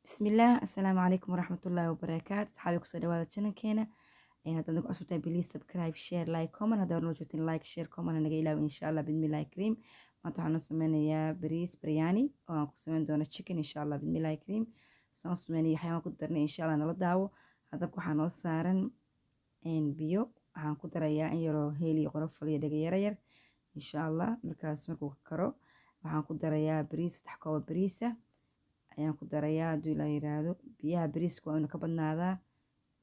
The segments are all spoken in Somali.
Bismillah, assalaamu calaykum waraxmatullaahi wabarakaatu. Saxaabi kusoo dhawaada channelkeena. Haddaad nagu cusub tahay, please subscribe, share, like, comment. Haddaad noo joogtiin like, share, comment naga ilaawi insha Allah bidmillahi kariim. Maanta waxaan noo sameynayaa bariis biryani oo aan ku sameyn doono chicken insha Allah bidmillahi kariim. Saan u sameynaya waxyaaban ku darnay insha Allah nala daawo. Hadabka waxaa noo saaran biyo. Waxaan ku darayaa in yaroo heel iyo qorof iyo dhaga yar yar insha Allah. Markaas markuu karo waxaan ku darayaa bariis 3 koob bariis ah. Ayaan ku darayaa hadduu ilaa yiraahdo biyaha bariiska waa inuu ka badnaadaa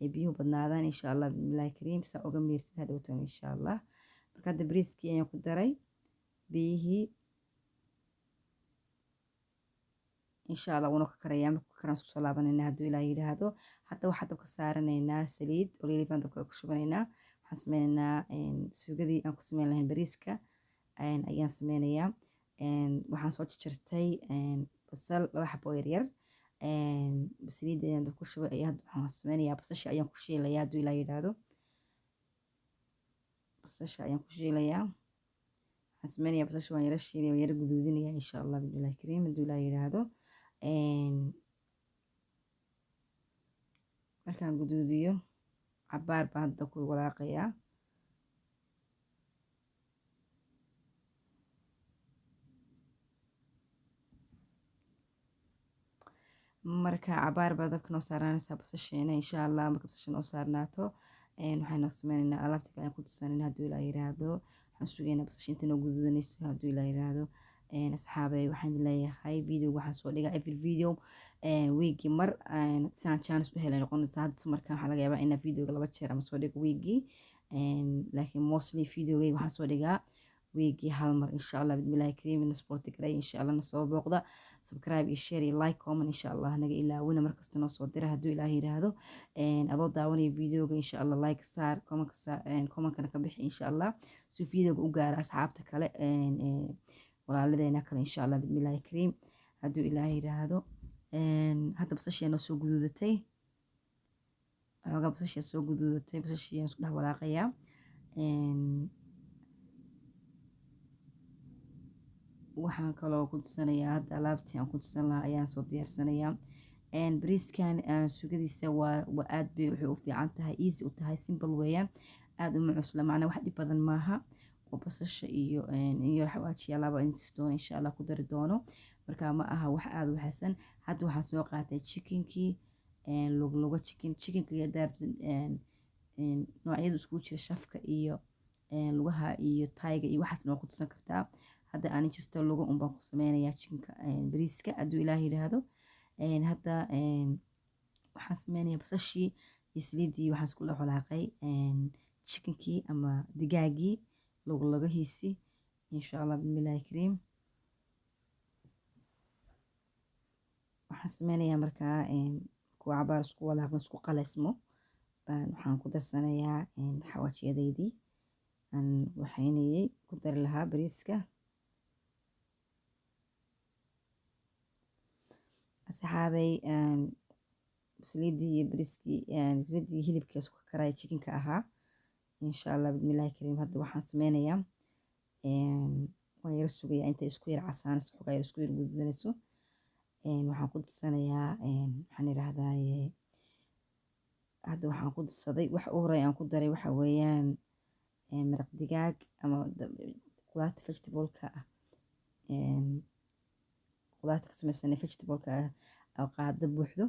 ee biyuhu badnaadaan insha Allah bismillahi kariim saa uga miirtid hadhowtan insha Allah. Marka hadda bariiskii ayaan ku daray biyihii insha Allah wuuna ka karayaa markuu karaan isku soo laabanayna hadduu ilaa yiraahdo. Hadda waxaan dabka saaranaynaa saliid olive aan dabka ku shubanaynaa. Waxaan sameynaynaa suugadii aan ku sameyn lahayn bariiska ayaan sameynayaa. Waxaan soo jarjartay basal 2 xabo yar yar saliidda ayaan ku shubay ayaa waxaan sameynayaa basasha ayaan ku shiilayaa hadduu ilaa yiraahdo. Basasha ayaan ku shiilayaa. Waxaan sameynayaa basasha waan yara shiilay waan yara guduudinayaa insha Allah bismillahi kariim hadduu ilaa yiraahdo. Markaan guduudiyo cabaar baan hadda ku walaaqayaa. Marka cabaar baa dabka noo saaranaysaa basasheena insha Allah. Marka basasha noo saarnaato waxaan noo sameynaynaa alaabta kale aan ku tusanin hadduu ilaa yiraahdo. Waxaan sugaynaa basasha inta noo guduudanayso hadduu ilaa yiraahdo. Asxaabay waxaan leeyahay video waxaan soo dhigaa every video weekii mar saan chance u helay noqonaysa hadda markaan waxaa laga yaabaa inaan videoga 2 jeer ama soo dhigo weekii laakiin mostly videogayga waxaan soo dhigaa weekii hal mar insha Allah bismillahi kariim in support garay insha Allah na soo booqda subscribe iyo share iyo like comment insha Allah naga ilaawina markasta noo soo dira hadduu ilaahay yiraahdo. Adoo daawanaya videoga insha Allah like saar comment kana ka bixi insha Allah si videoga u gaaro asxaabta kale walaaladeyna kale insha Allah bismillahi kariim hadduu ilaahay yiraahdo. Hadda basasheena soo guduudatay basasha soo guduudatay basasha isku dhex walaaqayaa. Waxaan kaloo ku tusanayaa hadda alaabtii aan ku tusan lahaa ayaan soo diyaarsanayaa. Bariiskan sugadiisa waa aad bay wuxuu u fiican tahay easy u tahay simple weeyaan aad uma cusla macna wax dhib badan maaha oo basasha iyo xawaajiya laba intistoon insha Allah ku dari doono marka ma aha wax aad u xasan. Hadda waxaan soo qaatay chickenkii luga chickenka iyo daabtan noocyada isku jira shafka iyo lugaha iyo tayga iyo waxaas noo ku tusan kartaa. Hadda aan jirto lugu baan ku sameynayaa chickenka bariiska hadduu ilaahay yiraahdo. Hadda waxaan sameynayaa basashii iyo saliiddii waxaan isku dhex walaaqay chickenkii ama digaagii lugahiisii insha Allah bismillahi kariim. Waxaan sameynayaa markaa kuwa cabaar isku walaaqan isku qalaysmo waxaan ku darsanayaa xawaajiyadeydii aan waxaynayay ku dari lahaa bariiska. Asxaabay saliiddii iyo bariiskii saliiddii hilibka isku karaya chickenka ahaa insha Allah bismillahi kariim. Hadda waxaan sameynayaa waan yara sugayaa inta isku yar casaanayso xogaa yar isku yar guduudanayso. Waxaan ku tusanayaa waxaan yiraahdaa hadda waxaan ku tusaday wax u horay aan ku daray waxa weeyaan maraq digaag ama qudaarta vegetable-ka ah qudaarta ka samaysan vegetable-ka ah qaado buuxdo.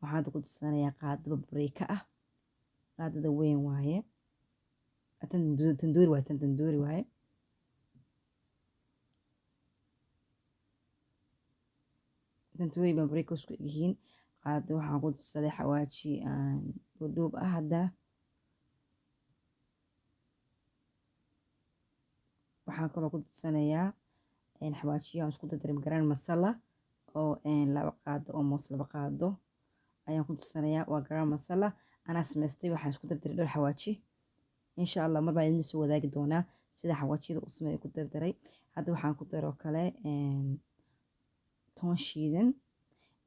Waxaan ku tusanayaa qaado paprika ah qaadada weyn waaye tandoori waaye tandoori paprika isku yihiin qaado. Waxaan ku tusaday xawaaji dhuub ah hadda waxaan kaloo ku tusanayaa xawaajiyo isku dardaray garan masala oo 2 qaado oo moos 2 qaado ayaan ku tusanayaa waa garan masala anaa samaystay. Waxaan isku dardaray dhowr xawaaji insha Allah mar baa idin soo wadaagi doonaa sida xawaajiyada u sameeyo ku dardaray. Hadda waxaan ku daro kale toon shiidan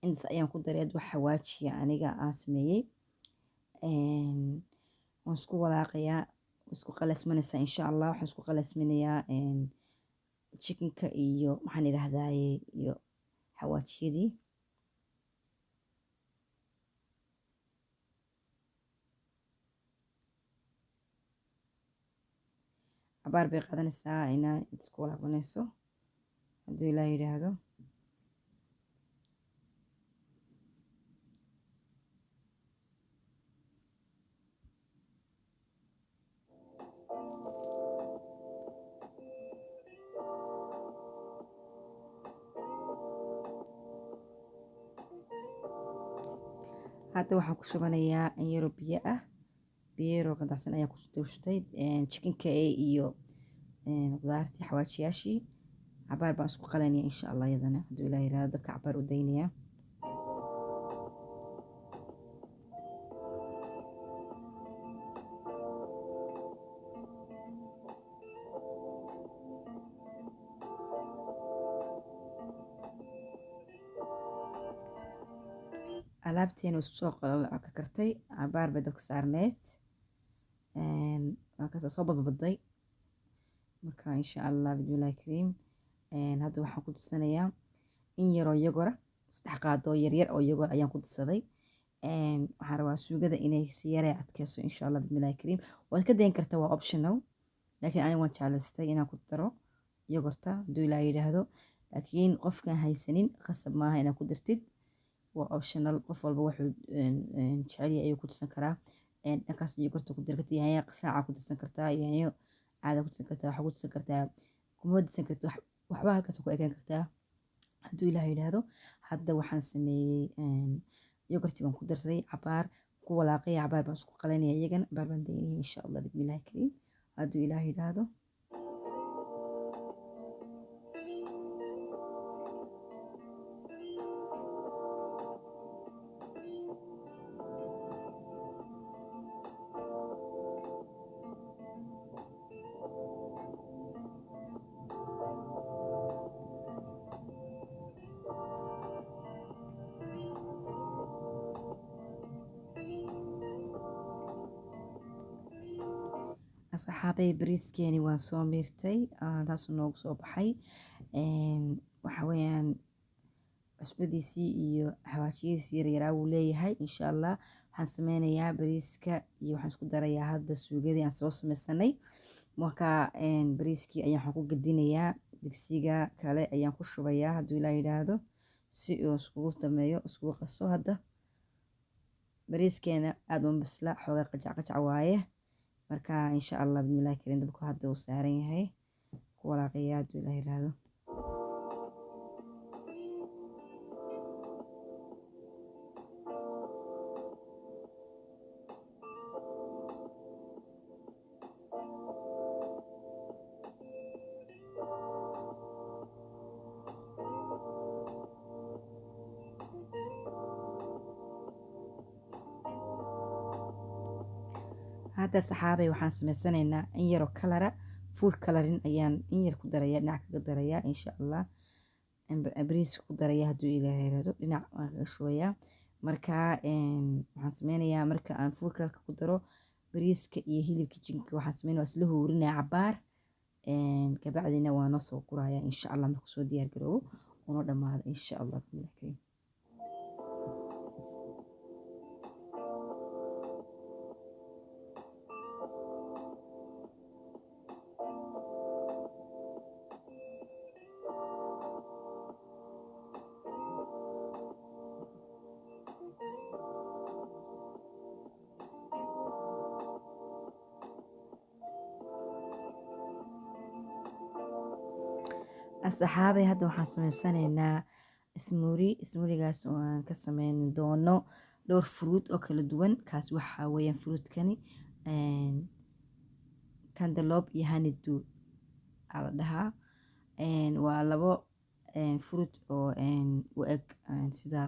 intaas ayaan ku daray wax xawaajiya aniga aan sameeyay. Waan isku walaaqayaa isku qalaysmanaysaa insha Allah. Waxaan isku qalaysminayaa chickenka iyo waxaan yiraahdaa iyo xawaajiyadii cabaar bay qaadanaysaa inaa isku walaabanayso hadduu ilaa yidhaahdo. hadda waxaan ku shubanayaa in yaro biyo ah, biyo yaroo qandacsan ayaa ku duuftay chicken-ka iyo qudaartii xawaajiyaashii. cabaar baan isku qalanaya insha allah iyadana hadduu ilaa yidhaahdo. dabka cabaar u daynaya. alaabteena soo ka kartay cabaar bay dabka saarneyd. waa kasoo soo badbaday marka insha allah bismillahi kariim. hadda waxaan ku disanayaa in yaroo yogora 3 qaadoo yaryar oo yogor ayaan ku disaday. waxaan rabaa suugada inay si yaree adkeyso insha allah bismillahi kariim. waad ka dayn kartaa, waa optional, laakiin aniga waan jeclaystay inaan ku daro yogorta hadduu ilaa yidhaahdo. laakiin qofkaan haysanin qasab maaha inaad ku dartid, waa optional. qof walba wuxuu jecel yahay ayuu ku disan karaa. dhankaas yogorta ku dar kartaa, yaanyo saaca ku disan kartaa, yaanyo caada ku disan kartaa, waxaa ku disan kartaa, kuma disan kartaa, waxba halkaas ku ekaan kartaa hadduu ilaa yidhaahdo. hadda waxaan sameeyey yogurtii baan ku darsaday, cabaar ku walaaqay, cabaar baan isku qalanaya iyagana, cabaar baan daynaya insha allah bismillahi kariim hadduu ilaa yidhaahdo. asxaabay bariiskeeni waan soo miirtay, taasuu noogu soo baxay. waxa weeyaan cusbadiisii iyo xawaajiyadiisii yaryaraa wuu leeyahay insha allah. waxaan sameynayaa bariiska iyo waxaan isku darayaa hadda suugadii aan soo sameysanay. marka bariiskii ayaan waxaan ku gadinayaa digsiga kale ayaan ku shubayaa hadduu ilaa yidhaahdo, si uu iskugu dameeyo iskugu qaso. hadda bariiskeena aad uma bisla, xoogaa qajac waaye. marka insha allah bismillahi kariim dabku hadda uu saaran yahay, ku walaaqaya hadduu ilaa yidhaahdo. hadda saxaabay waxaan sameysanaynaa in yaroo kalara, food coloring ayaan in yar ku darayaa, dhinac kaga darayaa insha allah. bariiska ku darayaa hadduu ilaahay yiraahdo, dhinac waan kaga shubayaa. marka waxaan sameynayaa marka aan food colorka ku daro bariiska iyo hilibka jinka, waxaan sameynaya waa isla huurinaya cabaar. kabacdina waa noo soo gurayaa insha allah markuu soo diyaar garoobo uuna dhamaado insha allah bismillahi kariim. asxaabay hadda waxaan sameysanaynaa ismuurigaas oo aan ka sameyn doono dhowr fruit oo kala duwan. kaas waxaa weeyaan fruitkani cantaloupe iyo honeydew aa la dhahaa. waa labo fruit oo u eg sida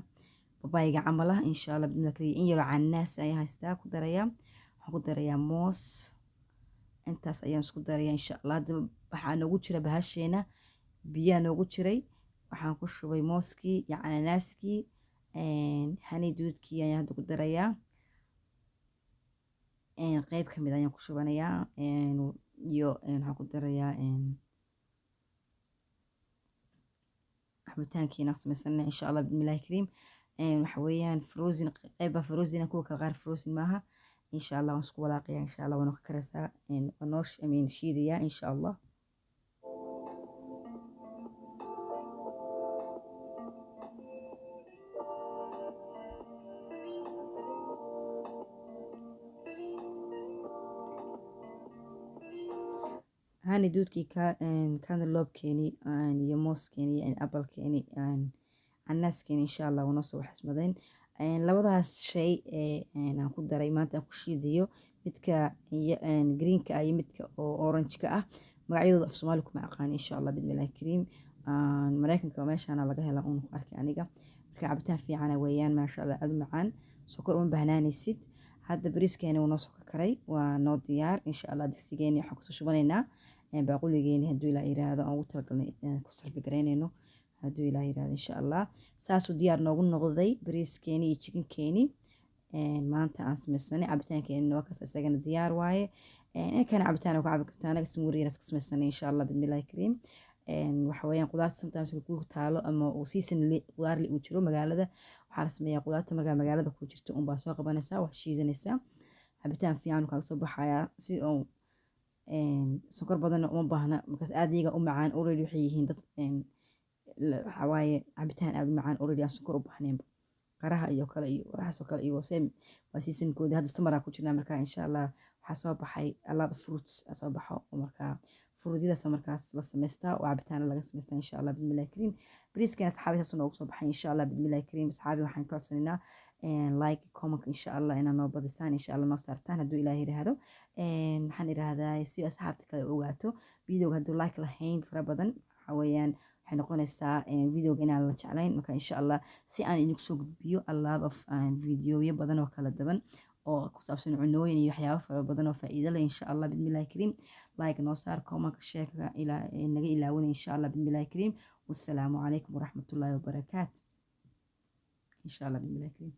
babayga camal ah insha allah bismillahi kariim. in yaroo canaas ayaan haystaa ku darayaa, waxaan ku darayaa moos, intaas ayaan isku darayaa insha allah. hadda waxaa noogu jira bahasheena biyaa noogu jiray, waxaan ku shubay mooskii iyo cananaaskii, honeydewkii ayaan hadda ku darayaa. qeyb ka mid ayaan ku shubanayaa, iyo waxaan ku darayaa cabitaankiina sameysana insha allah bismillahi kariim. waxa weeyaan frozen, qeyba frozen, kuwa kale qaar frozen maaha. insha allah waan isku walaaqaya insha allah waana ka karaysaa wanoosh shiidayaa insha allah. هاني دودكي كان اللوب كيني يموس كيني أبل كيني عناس كيني إن شاء الله ونصو حسمدين labadaas shay aan ku daray maanta aan ku shiidayo midka greenka ah iyo midka oo orange-ka ah magacyadooda af Soomaali kuma aqaan insha Allah bidmillahi kariim Mareykanka meeshaan laga helaa uun ku arkay aniga marka cabitaan fiican weeyaan maasha Allah aad u macaan sokor uma bahnaanaysid hadda bariiskeena uu noo soo karay waa noo diyaar insha Allah digsigeena waxaan kusoo shubanaynaa baaquligeena hadduu ilaa yiraahdo aan ugu talagalnay ku sarfi gareynayno hadduu ilaa yiraahdo insha Allah saasuu diyaar noogu noqday bariiskeeni iyo chickenkeeni maanta aan samaysanay cabitaankeena waa kaas isagana diyaar waaye kana cabitaan ku cabi kartaa anaga smuuriyaas ka samaysanay insha Allah bidmillahi kariim waxa weeyaan qudaarta sometimes ku taalo ama uu season qudaar uu jiro magaalada waxaa la sameeyaa qudaarta marka magaalada ku jirto un baa soo qabanaysaa wax shiidanaysaa cabitaan fiican ka soo baxaya si oo sokor badan uma baahna markaas aad iyaga u macaan already waxay yihiin dad waxa waaye cabitaan aad u macaan already aan sokor u baahnayn qaraha iyo kale iyo waxaas oo kale iyo same waa season-kooda hadda summer ku jirnaa marka insha Allah waxaa soo baxay a lot of fruits soo baxo marka fruutyadaas markaas la sameystaa oo cabitaan laga sameystaa insha Allah bidmillahi kariim bariiskeena asxaabi taas noogu soo baxay insha Allah bidmillahi kariim asxaabi waxaan ka codsanaynaa like comment insha Allah inaa noo badisaan insha Allah noo saartaan hadduu ilaahay yiraahdo waxaan iraahdaa si asxaabta kale ogaato video hadduu like lahayn fara badan waxa weeyaan waxay noqonaysaa videoga inaan la jeclayn marka insha Allah si aan idinku soo gudbiyo a lot of videoyo badan oo kala duwan oo ku saabsan cunooyin iyo waxyaabo fara badan oo faa'iido leh insha Allah bidmillahi kariim like noo saar comment share naga ilaawina insha Allah bidmillahi kariim wassalaamu calaykum waraxmatullaahi wabarakaatu insha Allah bidmillahi kariim